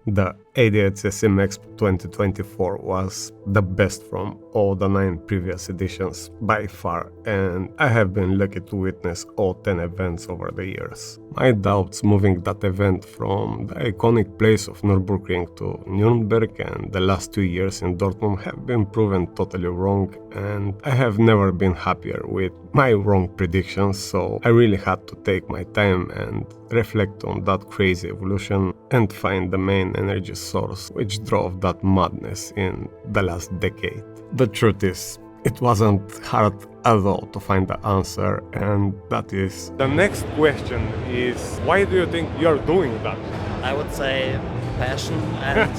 The ADAC Sim Expo 2024 was the best from all the 9 previous editions by far, and I have been lucky to witness all 10 events over the years. My doubts moving that event from the iconic place of Nürburgring to Nuremberg and the last 2 years in Dortmund have been proven totally wrong, and I have never been happier with my wrong predictions, so I really had to take my time and reflect on that crazy evolution and find the main energy source which drove that madness in the last decade. The truth is, it wasn't hard at all to find the answer, and that is... The next question is, why do you think you're doing that? I would say passion and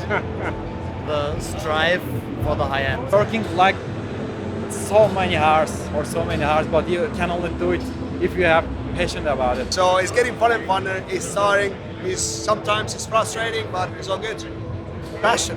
the strive for the high end. Working like so many hours, but you can only do it if you have passion about it. So it's getting fun and funner, it's tiring, sometimes it's frustrating, but it's all good. Passion.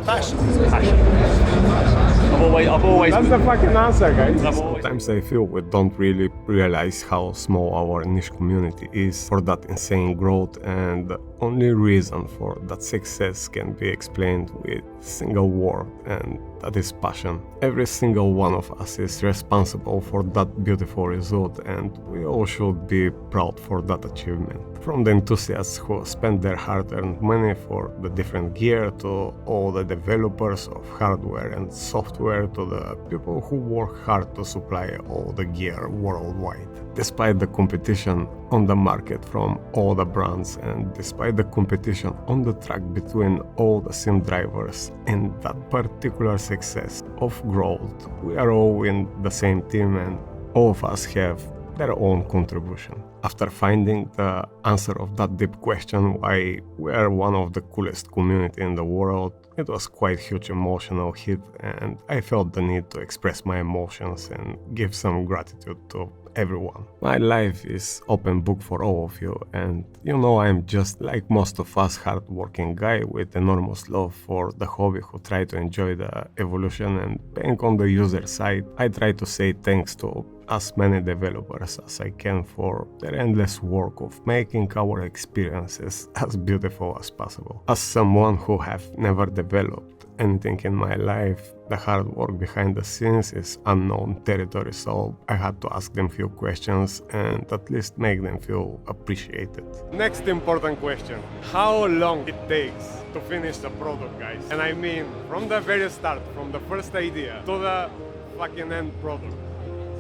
I've always That's the fucking answer, guys. Sometimes I feel we don't really realize how small our niche community is for that insane growth, and the only reason for that success can be explained with a single word, and that is passion. Every single one of us is responsible for that beautiful result, and we all should be proud for that achievement. From the enthusiasts who spend their hard-earned money for the different gear, to all the developers of hardware and software, to the people who work hard to supply all the gear worldwide. Despite the competition on the market from all the brands, and despite the competition on the track between all the sim drivers, and that particular success of growth, we are all in the same team, and all of us have their own contribution. After finding the answer of that deep question, why we are one of the coolest community in the world, it was quite huge emotional hit, and I felt the need to express my emotions and give some gratitude to everyone. My life is open book for all of you, and you know I'm just like most of us hard-working guy with enormous love for the hobby who try to enjoy the evolution, and being on the user side, I try to say thanks to as many developers as I can for their endless work of making our experiences as beautiful as possible. As someone who have never developed anything in my life, the hard work behind the scenes is unknown territory, so I had to ask them few questions and at least make them feel appreciated. Next important question: how long it takes to finish the product, guys? And I mean from the very start, from the first idea to the fucking end product.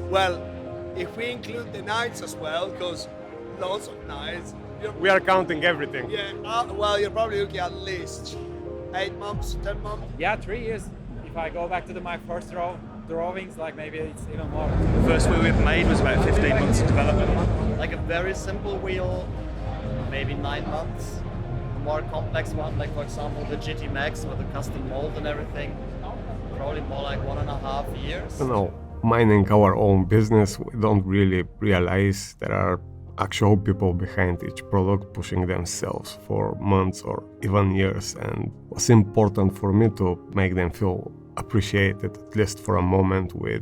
Well, if we include the nights as well, because lots of nights. We are counting everything. Yeah, well, you're probably looking at least 8 months, 10 months. Yeah, 3 years. If I go back to my first drawings, like maybe it's even more. The first wheel we've made was about 15 months of development. Like a very simple wheel, maybe 9 months. A more complex one, like for example the GT Max with a custom mold and everything, probably more like 1.5 years. No. Minding our own business, we don't really realize there are actual people behind each product pushing themselves for months or even years, and it was important for me to make them feel appreciated, at least for a moment, with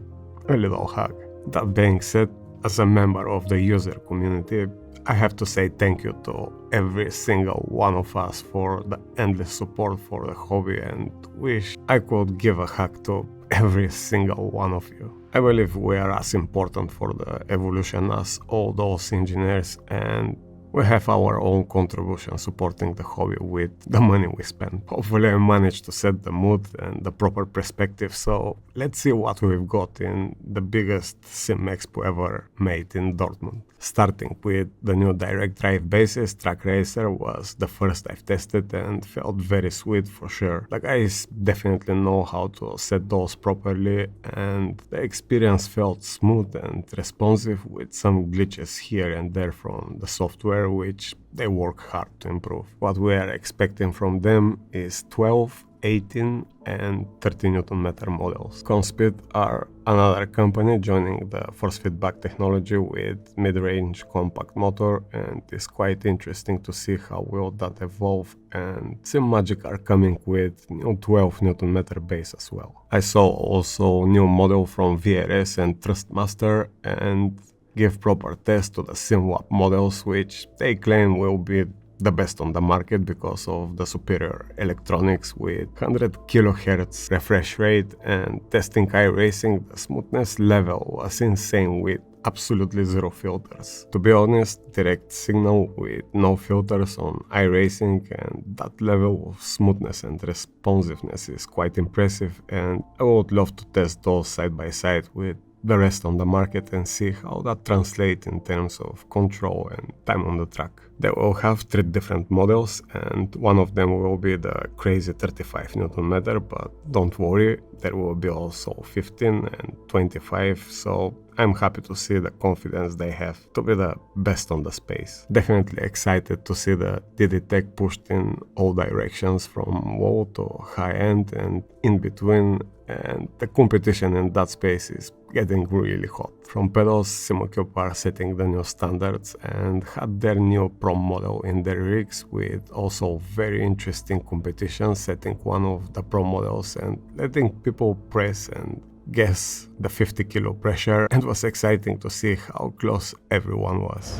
a little hug. That being said, as a member of the user community, I have to say thank you to every single one of us for the endless support for the hobby, and wish I could give a hug to every single one of you. I believe we are as important for the evolution as all those engineers, and we have our own contribution supporting the hobby with the money we spend. Hopefully I managed to set the mood and the proper perspective, so let's see what we've got in the biggest sim expo ever made in Dortmund. Starting with the new direct drive basis, Track Racer was the first I've tested and felt very sweet for sure. The guys definitely know how to set those properly, and the experience felt smooth and responsive with some glitches here and there from the software, which they work hard to improve. What we are expecting from them is 12, 18 and 30 Nm models. Conspeed are another company joining the force feedback technology with mid-range compact motor, and it's quite interesting to see how will that evolve, and Sim Magic are coming with new 12 Nm base as well. I saw also new model from VRS and Trustmaster, and give proper test to the SimWap models, which they claim will be the best on the market because of the superior electronics with 100 kHz refresh rate, and testing iRacing, the smoothness level was insane with absolutely zero filters. To be honest, direct signal with no filters on iRacing, and that level of smoothness and responsiveness is quite impressive, and I would love to test those side by side with the rest on the market and see how that translates in terms of control and time on the track. They will have 3 different models, and one of them will be the crazy 35 Nm, but don't worry, there will be also 15 and 25, so I'm happy to see the confidence they have to be the best on the space. Definitely excited to see the DD Tech pushed in all directions from low to high end and in between, and the competition in that space is getting really hot. From pedals, SimoCube are setting the new standards and had their new Pro model in their rigs, with also very interesting competition, setting one of the Pro models and letting people press and guess the 50 kilo pressure, and it was exciting to see how close everyone was.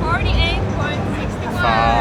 48.61.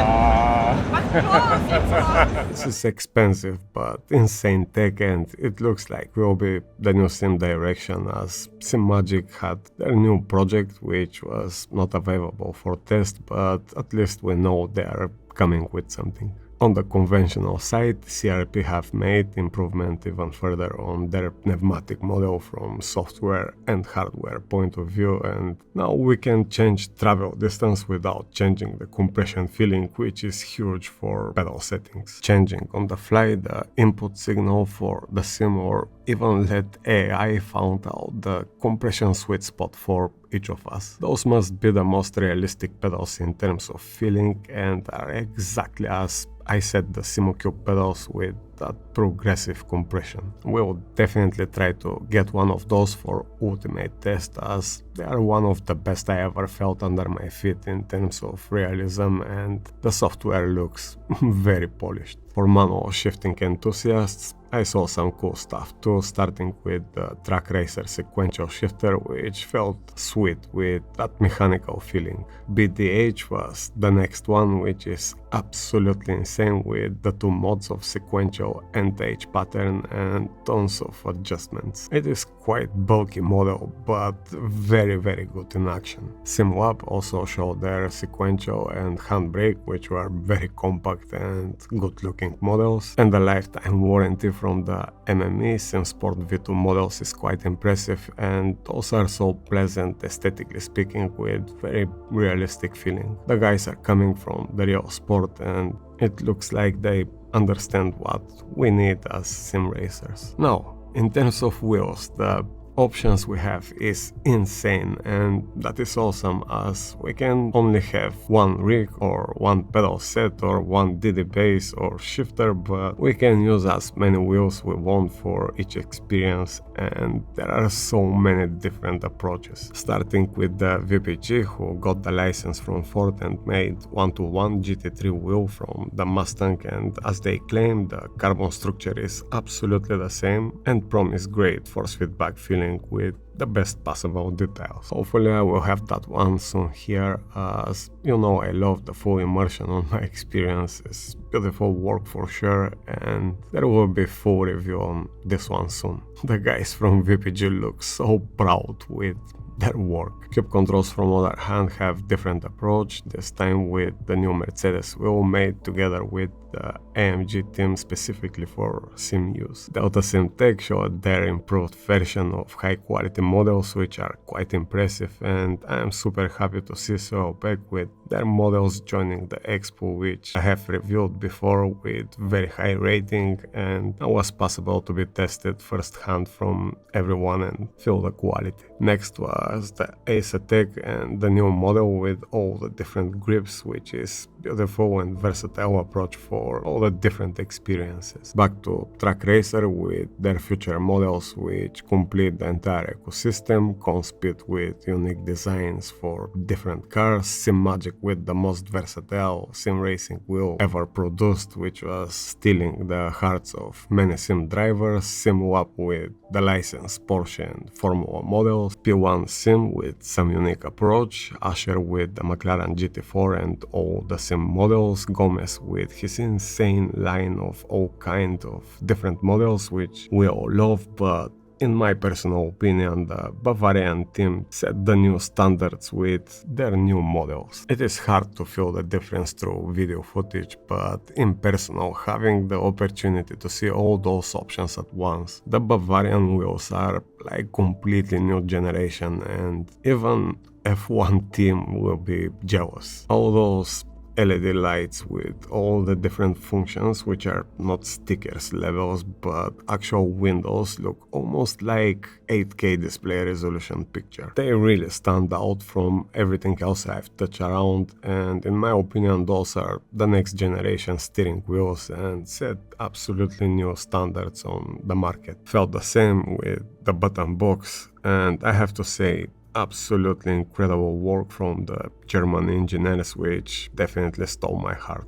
But close, it's close. This is expensive but insane tech, and it looks like will be the new sim direction, as SimMagic had their new project which was not available for test, but at least we know they are coming with something. On the conventional side, CRP have made improvement even further on their pneumatic model from software and hardware point of view, and now we can change travel distance without changing the compression feeling, which is huge for pedal settings. Changing on the fly the input signal for the sim, or even let AI found out the compression sweet spot for each of us. Those must be the most realistic pedals in terms of feeling, and are exactly as I set the SimoCube pedals with that progressive compression. We will definitely try to get one of those for ultimate test, as they are one of the best I ever felt under my feet in terms of realism, and the software looks very polished. For manual shifting enthusiasts, I saw some cool stuff too, starting with the Track Racer sequential shifter, which felt sweet with that mechanical feeling. BDH was the next one, which is absolutely insane with the 2 modes of sequential and H pattern and tons of adjustments. It is quite bulky model, but very good in action. SimLab also showed their sequential and handbrake, which were very compact and good looking models, and the lifetime warranty from the MME SimSport V2 models is quite impressive, and those are so pleasant aesthetically speaking, with very realistic feeling. The guys are coming from the real sport, and it looks like they understand what we need as sim racers. Now, in terms of wheels, the options we have is insane, and that is awesome, as we can only have one rig or one pedal set or one DD base or shifter, but we can use as many wheels we want for each experience, and there are so many different approaches. Starting with the VPG, who got the license from Ford and made 1-to-1 GT3 wheel from the Mustang, and as they claim, the carbon structure is absolutely the same and promise great force feedback feeling with the best possible details. Hopefully I will have that one soon here, as you know I love the full immersion on my experiences. Beautiful work for sure, and there will be full review on this one soon. The guys from VPG look so proud with their work. Cube controls, from other hand, have different approach, this time with the new Mercedes wheel made together with the AMG team specifically for sim use. Delta Sim Tech showed their improved version of high quality models, which are quite impressive, and I am super happy to see Soapec with their models joining the expo, which I have reviewed before with very high rating, and it was possible to be tested firsthand from everyone and feel the quality. Next was the ADAC and the new model with all the different grips, which is beautiful and versatile approach for for all the different experiences. Back to Track Racer with their future models which complete the entire ecosystem, compete with unique designs for different cars, Sim Magic with the most versatile sim racing wheel ever produced, which was stealing the hearts of many sim drivers, SimLab with the licensed Porsche and Formula models, P1 Sim with some unique approach, Asher with the McLaren GT4 and all the sim models, Gomez with his insane line of all kind of different models which we all love, but in my personal opinion, the Bavarian team set the new standards with their new models. It is hard to feel the difference through video footage, but in personal, having the opportunity to see all those options at once, the Bavarian wheels are like completely new generation, and even F1 team will be jealous. All those LED lights with all the different functions, which are not stickers levels but actual windows, look almost like 8K display resolution picture. They really stand out from everything else I've touched around, and in my opinion those are the next generation steering wheels and set absolutely new standards on the market. Felt the same with the button box, and I have to say absolutely incredible work from the German engineers, which definitely stole my heart.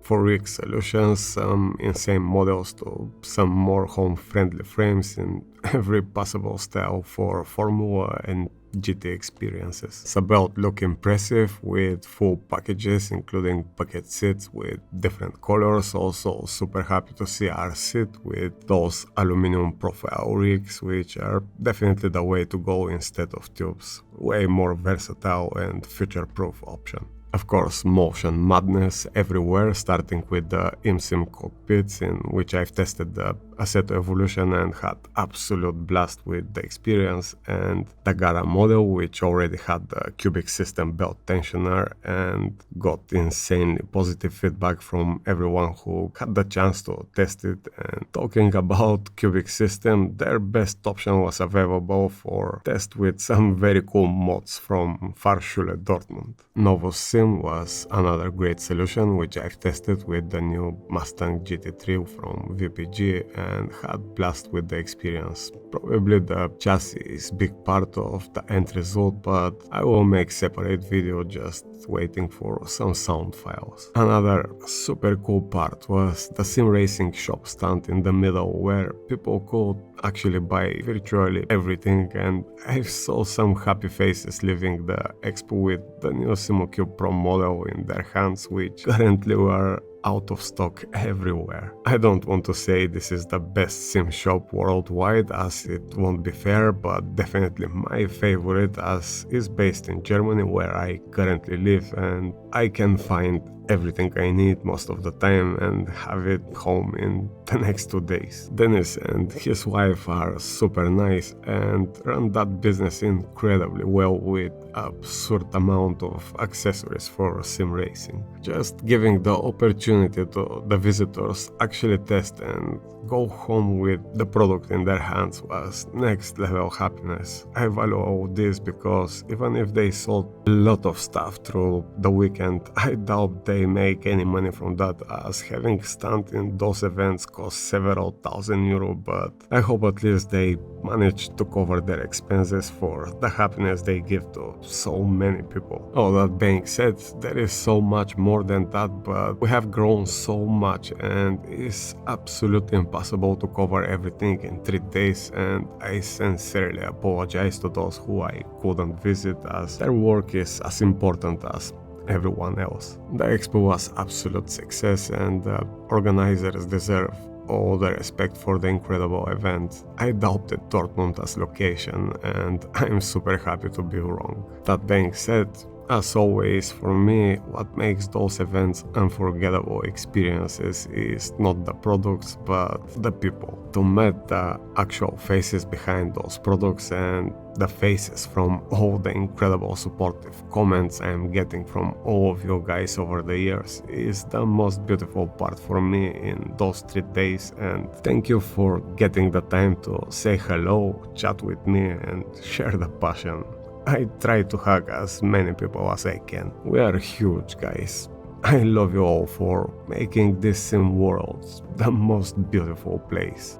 For rig solutions, some insane models to some more home-friendly frames in every possible style for Formula and GT experiences. Sabelt look impressive with full packages including bucket seats with different colors. Also super happy to see our seat with those aluminum profile rigs, which are definitely the way to go instead of tubes. Way more versatile and future-proof option. Of course, motion madness everywhere, starting with the ImSim cockpits, in which I've tested the Assetto Evolution and had absolute blast with the experience, and the Gara model, which already had the cubic system belt tensioner and got insanely positive feedback from everyone who had the chance to test it. And talking about cubic system, their best option was available for test with some very cool mods from Fahrschule Dortmund. Novus Sim was another great solution which I've tested with the new Mustang GT3 from VPG and had blast with the experience. Probably the chassis is big part of the end result, but I will make separate video just waiting for some sound files. Another super cool part was the sim racing shop stand in the middle where people could actually buy virtually everything, and I saw some happy faces leaving the expo with the new SimoCube Pro model in their hands, which currently were out of stock everywhere. I don't want to say this is the best sim shop worldwide, as it won't be fair, but definitely my favorite, as is based in Germany where I currently live, and I can find everything I need most of the time and have it home in the next 2 days. Dennis and his wife are super nice and run that business incredibly well with absurd amount of accessories for sim racing. Just giving the opportunity to the visitors actually test and go home with the product in their hands was next level happiness. I value all this because even if they sold a lot of stuff through the weekend, I doubt they make any money from that, as having stand in those events costs several thousand euro, but I hope at least they manage to cover their expenses for the happiness they give to so many people. All that being said, there is so much more than that, but we have grown so much and it's absolutely impossible to cover everything in 3 days, and I sincerely apologize to those who I couldn't visit, as their work is as important as everyone else. The expo was absolute success and the organizers deserve all the respect for the incredible event. I doubted Dortmund as location and I'm super happy to be wrong. That being said, as always, for me, what makes those events unforgettable experiences is not the products, but the people. To meet the actual faces behind those products and the faces from all the incredible supportive comments I'm getting from all of you guys over the years is the most beautiful part for me in those 3 days, and thank you for getting the time to say hello, chat with me and share the passion. I try to hug as many people as I can. We are huge, guys. I love you all for making this sim world the most beautiful place.